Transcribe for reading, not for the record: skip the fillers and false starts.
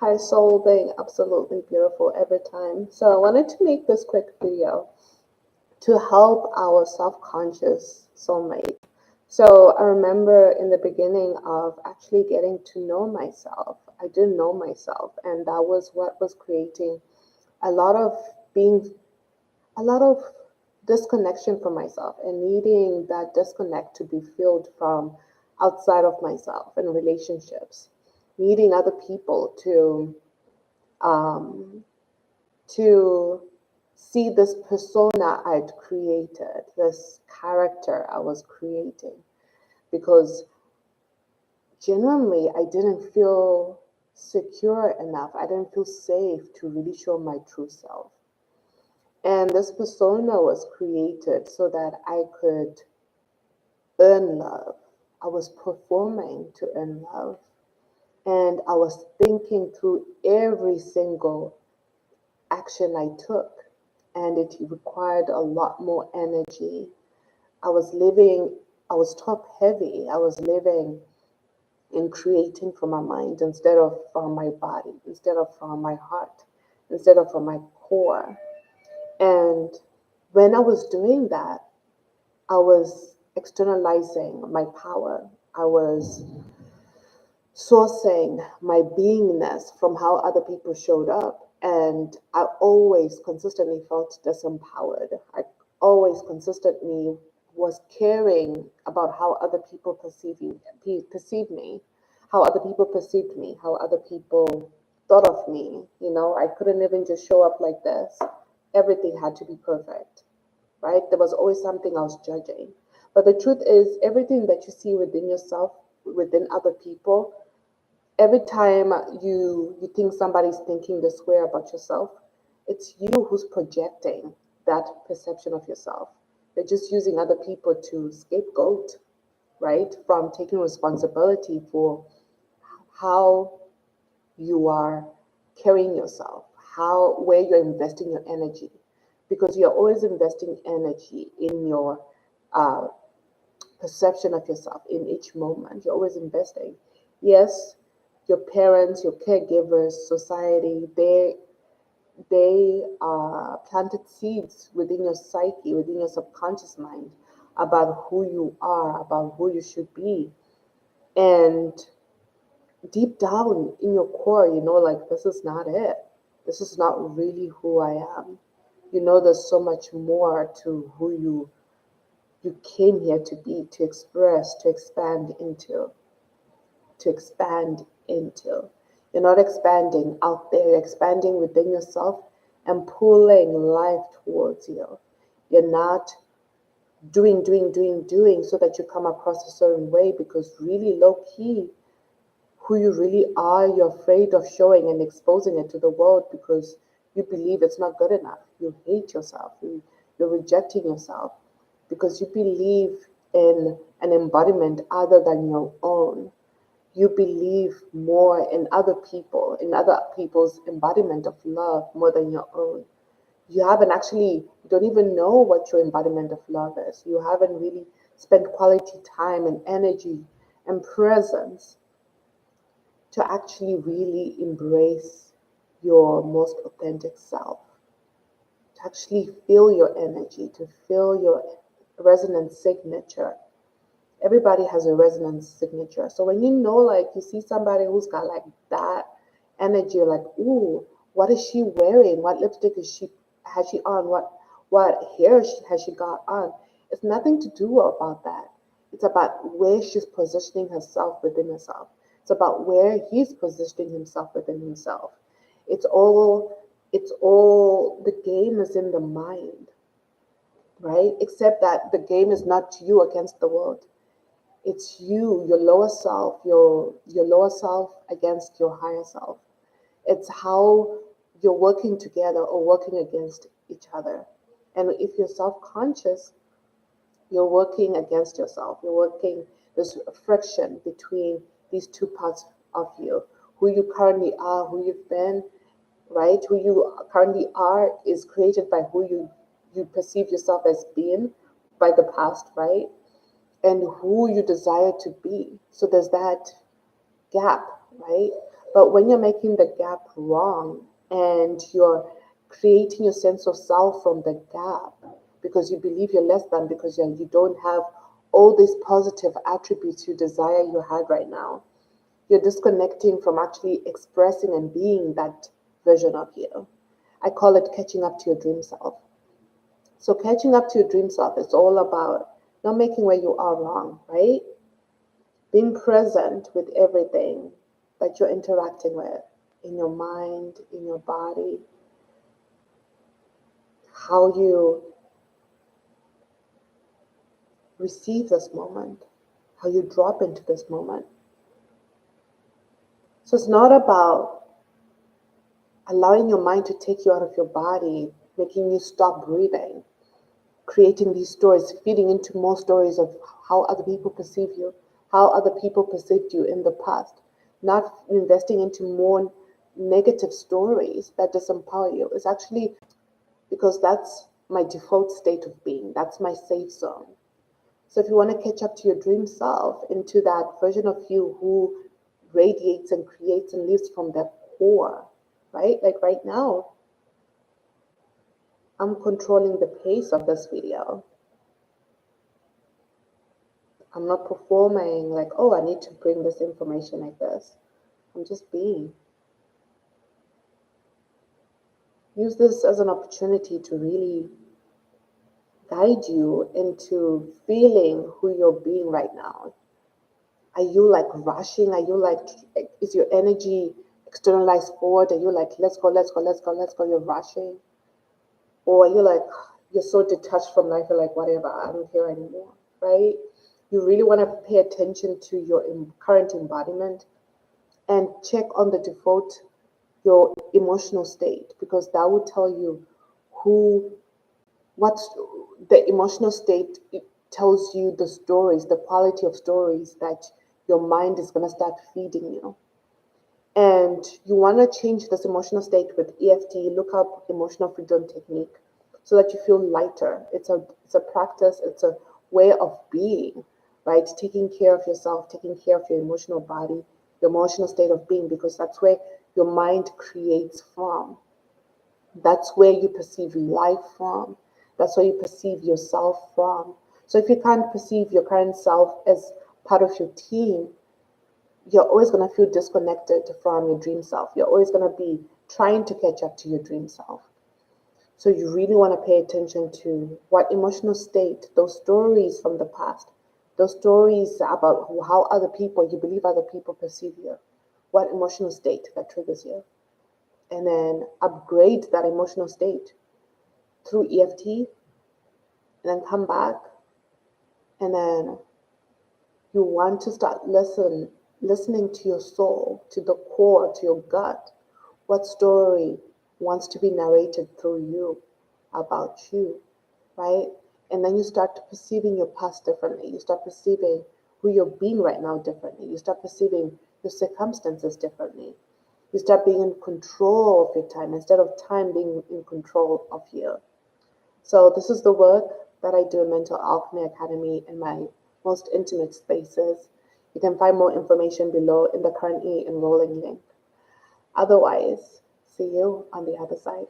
Hi, Soul, being absolutely beautiful every time. So I wanted to make this quick video to help our self-conscious soulmate. So I remember in the beginning of actually getting to know myself, I didn't know myself, and that was what was creating a lot of being, a lot of disconnection from myself and needing that disconnect to be filled from outside of myself and relationships, needing other people um, to see this persona I'd created, this character I was creating, because genuinely I didn't feel secure enough. I didn't feel safe to really show my true self. And this persona was created so that I could earn love. I was performing to earn love. And I was thinking through every single action I took, and it required a lot more energy. I was living, I was top heavy. I was living in creating from my mind instead of from my body, instead of from my heart, instead of from my core. And when I was doing that, I was externalizing my power. I was sourcing my beingness from how other people showed up. And I always consistently felt disempowered. I always consistently was caring about how other people perceive me, how other people perceived me, how other people thought of me. You know, I couldn't even just show up like this. Everything had to be perfect, right? There was always something I was judging. But the truth is, everything that you see within yourself, within other people, every time you think somebody's thinking this way about yourself, it's you who's projecting that perception of yourself. They're just using other people to scapegoat, right? From taking responsibility for how you are carrying yourself, how where you're investing your energy. Because you're always investing energy in your uh, perception of yourself in each moment. You're always investing. Yes, your parents, your caregivers, society, they planted seeds within your psyche, within your subconscious mind about who you are, about who you should be. And deep down in your core, you know, like this is not it. This is not really who I am. You know, there's so much more to who you came here to be, to express, to expand into. You're not expanding out there, you're expanding within yourself and pulling life towards you. You're not doing so that you come across a certain way, because really low key, who you really are, you're afraid of showing and exposing it to the world because you believe it's not good enough. You hate yourself. You're rejecting yourself because you believe in an embodiment other than your own. You believe more in other people's embodiment of love more than your own. You haven't actually, you don't even know what your embodiment of love is. You haven't really spent quality time and energy and presence to actually really embrace your most authentic self, to actually feel your energy, to feel your resonance signature. Everybody has a resonance signature. So when you know, like, you see somebody who's got like that energy, you're like, ooh, what is she wearing? What lipstick is she has she on? What hair has she got on? It's nothing to do about that. It's about where she's positioning herself within herself. It's about where he's positioning himself within himself. It's all the game is in the mind, right? Except that the game is not you against the world. It's you, your lower self, your lower self against your higher self. It's how you're working together or working against each other. And if you're self-conscious, you're working against yourself. You're working, there's a friction between these two parts of you. Who you currently are, who you've been, right? Who you currently are is created by who you perceive yourself as being by the past, right? And who you desire to be. So there's that gap, right? But when you're making the gap wrong and you're creating your sense of self from the gap because you believe you're less than, because you don't have all these positive attributes you desire you had right now, you're disconnecting from actually expressing and being that version of you. I call it catching up to your dream self. So catching up to your dream self is all about not making where you are wrong, right? Being present with everything that you're interacting with in your mind, in your body, how you receive this moment, how you drop into this moment. So it's not about allowing your mind to take you out of your body, making you stop breathing, creating these stories, feeding into more stories of how other people perceive you, how other people perceived you in the past, not investing into more negative stories that disempower you. It's actually because that's my default state of being, that's my safe zone. So if you want to catch up to your dream self, into that version of you who radiates and creates and lives from that core, right? Like right now, I'm controlling the pace of this video. I'm not performing like, oh, I need to bring this information like this. I'm just being. Use this as an opportunity to really guide you into feeling who you're being right now. Are you like rushing? Are you like, is your energy externalized forward? Are you like, let's go, let's go, let's go, let's go, you're rushing? Or are you like, you're so detached from life, you're like, whatever, I don't care anymore, right? You really want to pay attention to your current embodiment and check on the default, your emotional state, because that will tell you who, what's the emotional state. It tells you the stories, the quality of stories that your mind is going to start feeding you. And you want to change this emotional state with EFT. Look up emotional freedom technique so that you feel lighter. It's a practice, it's a way of being, right? Taking care of yourself, taking care of your emotional body, your emotional state of being, because that's where your mind creates from. That's where you perceive life from. That's where you perceive yourself from. So if you can't perceive your current self as part of your team, you're always going to feel disconnected from your dream self. You're always going to be trying to catch up to your dream self. So you really want to pay attention to what emotional state, those stories from the past, those stories about how other people, you believe other people perceive you, what emotional state that triggers you. And then upgrade that emotional state through EFT, and then come back, and then you want to start listening to your soul, to the core, to your gut. What story wants to be narrated through you about you, right? And then you start perceiving your past differently. You start perceiving who you're being right now differently. You start perceiving your circumstances differently. You start being in control of your time instead of time being in control of you. So this is the work that I do in Mental Alchemy Academy in my most intimate spaces. You can find more information below in the currently enrolling link. Otherwise, see you on the other side.